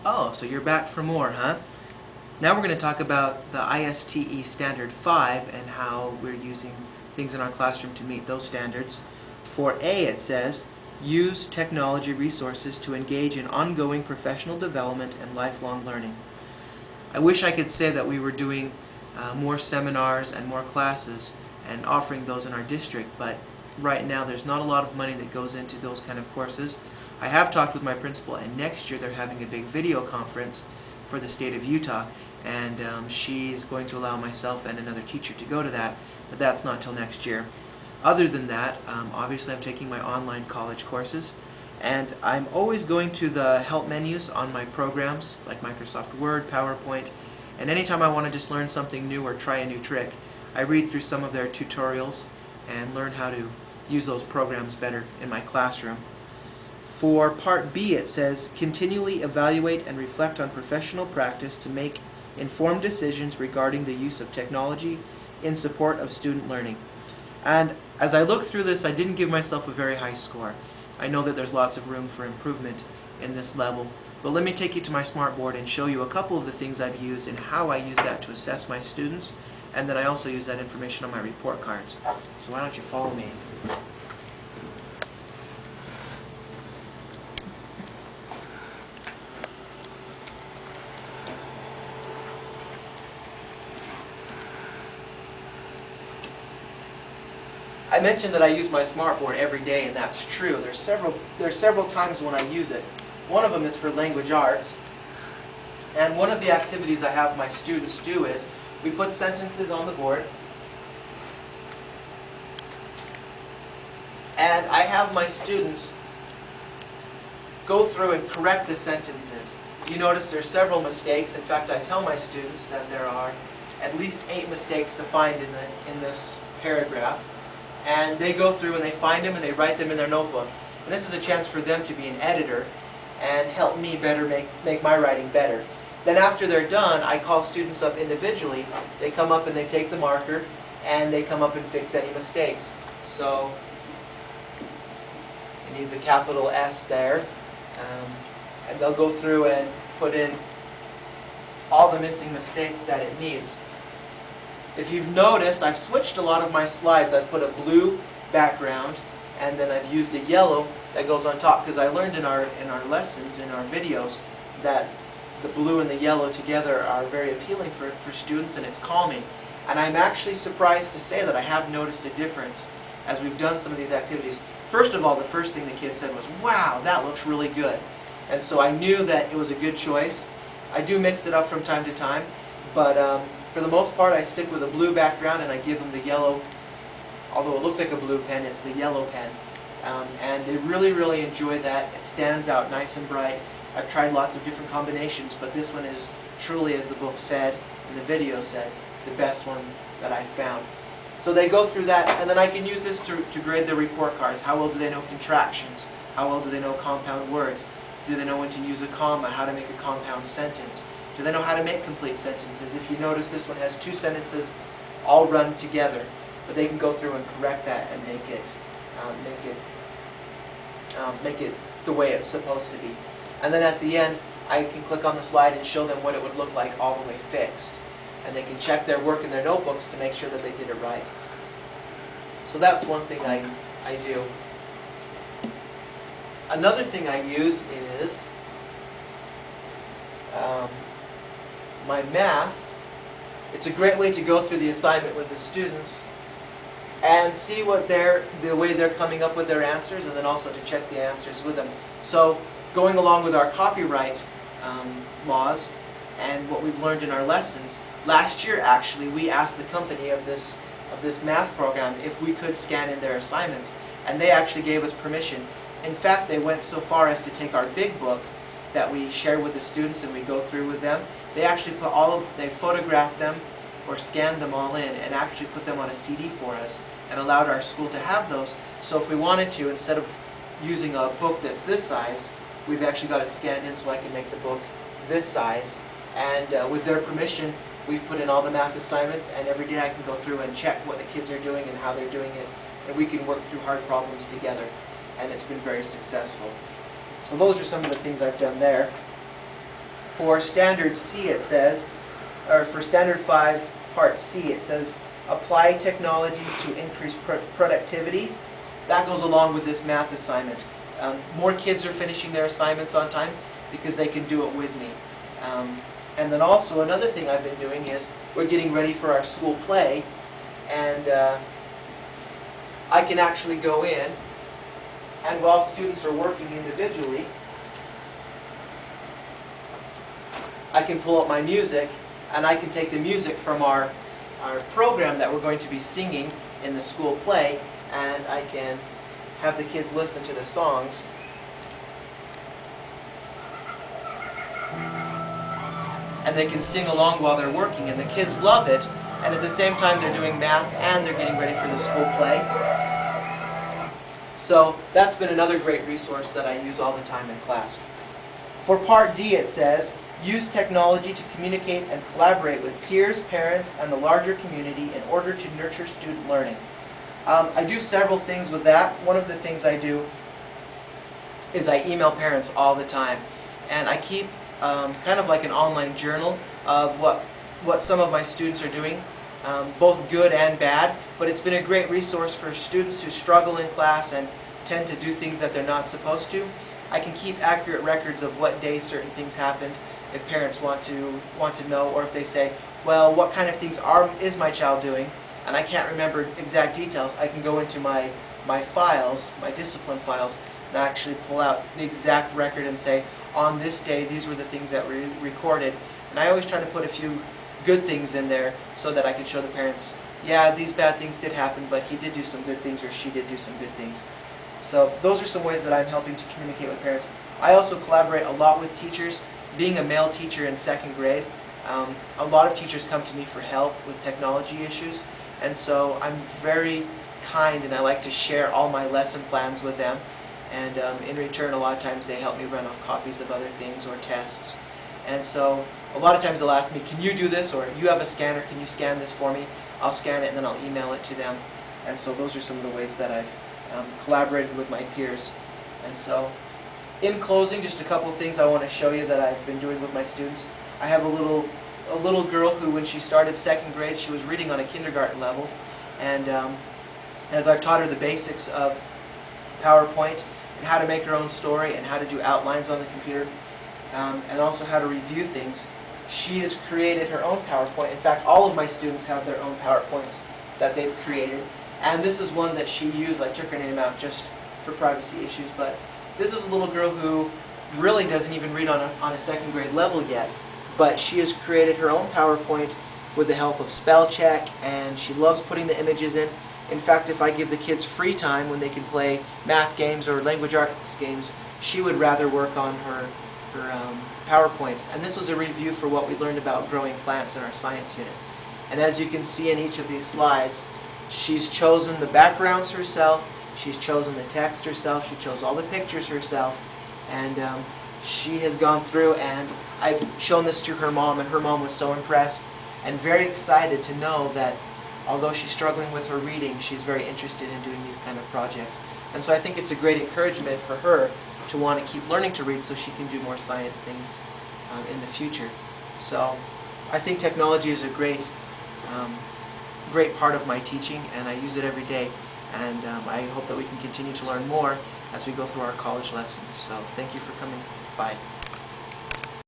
Oh, so you're back for more, huh? Now we're going to talk about the Iste Standard 5 and how we're using things in our classroom to meet those standards. For A, it says, use technology resources to engage in ongoing professional development and lifelong learning. I wish I could say that we were doing more seminars and more classes and offering those in our district, but right now there's not a lot of money that goes into those kind of courses. I have talked with my principal, and next year they're having a big video conference for the state of Utah, and she's going to allow myself and another teacher to go to that, but that's not till next year. Other than that, obviously I'm taking my online college courses, and I'm always going to the help menus on my programs like Microsoft Word, PowerPoint, and anytime I want to just learn something new or try a new trick, I read through some of their tutorials and learn how to use those programs better in my classroom. For Part B, it says, continually evaluate and reflect on professional practice to make informed decisions regarding the use of technology in support of student learning. And as I look through this, I didn't give myself a very high score. I know that there's lots of room for improvement in this level, but let me take you to my smartboard and show you a couple of the things I've used and how I use that to assess my students, and then I also use that information on my report cards. So why don't you follow me? I mentioned that I use my smartboard every day, and that's true. There's several times when I use it. One of them is for language arts, and one of the activities I have my students do is we put sentences on the board, and I have my students go through and correct the sentences. You notice there's several mistakes. In fact, I tell my students that there are at least 8 mistakes to find in this paragraph. And they go through and they find them and they write them in their notebook. And this is a chance for them to be an editor and help me better make my writing better. Then after they're done, I call students up individually. They come up and they take the marker and they come up and fix any mistakes. So it needs a capital S there. And they'll go through and put in all the missing mistakes that it needs. If you've noticed, I've switched a lot of my slides. I've put a blue background, and then I've used a yellow that goes on top, because I learned in our lessons, in our videos, that the blue and the yellow together are very appealing for students, and it's calming. And I'm actually surprised to say that I have noticed a difference as we've done some of these activities. First of all, the first thing the kids said was, "Wow, that looks really good." And so I knew that it was a good choice. I do mix it up from time to time, but for the most part, I stick with a blue background and I give them the yellow. Although it looks like a blue pen, it's the yellow pen. And they really, really enjoy that. It stands out nice and bright. I've tried lots of different combinations, but this one is truly, as the book said and the video said, the best one that I've found. So they go through that, and then I can use this to grade their report cards. How well do they know contractions? How well do they know compound words? Do they know when to use a comma? How to make a compound sentence? Do they know how to make complete sentences? If you notice, this one has 2 sentences all run together, but they can go through and correct that and make it the way it's supposed to be. And then at the end, I can click on the slide and show them what it would look like all the way fixed. And they can check their work in their notebooks to make sure that they did it right. So that's one thing I do. Another thing I use is my math. It's a great way to go through the assignment with the students and see what the way they're coming up with their answers, and then also to check the answers with them. So going along with our copyright laws and what we've learned in our lessons, last year actually we asked the company of this math program if we could scan in their assignments, and they actually gave us permission. In fact, they went so far as to take our big book that we share with the students and we go through with them. They actually they photographed them or scanned them all in and actually put them on a CD for us and allowed our school to have those. So if we wanted to, instead of using a book that's this size, we've actually got it scanned in so I can make the book this size. And with their permission, we've put in all the math assignments, and every day I can go through and check what the kids are doing and how they're doing it, and we can work through hard problems together, and it's been very successful. So those are some of the things I've done there. For Standard C it says, or for Standard 5 Part C it says, apply technology to increase productivity. That goes along with this math assignment. More kids are finishing their assignments on time because they can do it with me. And then also another thing I've been doing is we're getting ready for our school play, and I can actually go in, and while students are working individually, I can pull up my music, and I can take the music from our program that we're going to be singing in the school play, and I can have the kids listen to the songs. And they can sing along while they're working, and the kids love it, and at the same time they're doing math and they're getting ready for the school play. So that's been another great resource that I use all the time in class. For Part D it says, use technology to communicate and collaborate with peers, parents, and the larger community in order to nurture student learning. I do several things with that. One of the things I do is I email parents all the time, and I keep kind of like an online journal of what some of my students are doing, both good and bad, but it's been a great resource for students who struggle in class and tend to do things that they're not supposed to. I can keep accurate records of what day certain things happened if parents want to know, or if they say, well, what kind of things is my child doing, and I can't remember exact details. I can go into my files, my discipline files, and actually pull out the exact record and say, on this day, these were the things that were recorded. And I always try to put a few good things in there so that I can show the parents, yeah, these bad things did happen, but he did do some good things, or she did do some good things. So those are some ways that I'm helping to communicate with parents. I also collaborate a lot with teachers. Being a male teacher in 2nd grade, a lot of teachers come to me for help with technology issues, and so I'm very kind, and I like to share all my lesson plans with them. And in return, a lot of times they help me run off copies of other things or tests. And so a lot of times they'll ask me, can you do this? Or you have a scanner, can you scan this for me? I'll scan it and then I'll email it to them. And so those are some of the ways that I've collaborated with my peers. And so in closing, just a couple of things I want to show you that I've been doing with my students. I have a little girl who, when she started 2nd grade, she was reading on a kindergarten level. And as I've taught her the basics of PowerPoint, and how to make her own story, and how to do outlines on the computer, and also how to review things, she has created her own PowerPoint. In fact, all of my students have their own PowerPoints that they've created. And this is one that she used. I took her name out just for privacy issues, but this is a little girl who really doesn't even read on a 2nd grade level yet, but she has created her own PowerPoint with the help of spell check, and she loves putting the images in. In fact, if I give the kids free time when they can play math games or language arts games, she would rather work on her PowerPoints. And this was a review for what we learned about growing plants in our science unit. And as you can see in each of these slides, she's chosen the backgrounds herself, she's chosen the text herself, she chose all the pictures herself, and she has gone through, and I've shown this to her mom, and her mom was so impressed and very excited to know that although she's struggling with her reading, she's very interested in doing these kind of projects. And so I think it's a great encouragement for her to want to keep learning to read so she can do more science things in the future. So I think technology is a great part of my teaching, and I use it every day. And I hope that we can continue to learn more as we go through our college lessons. So thank you for coming by.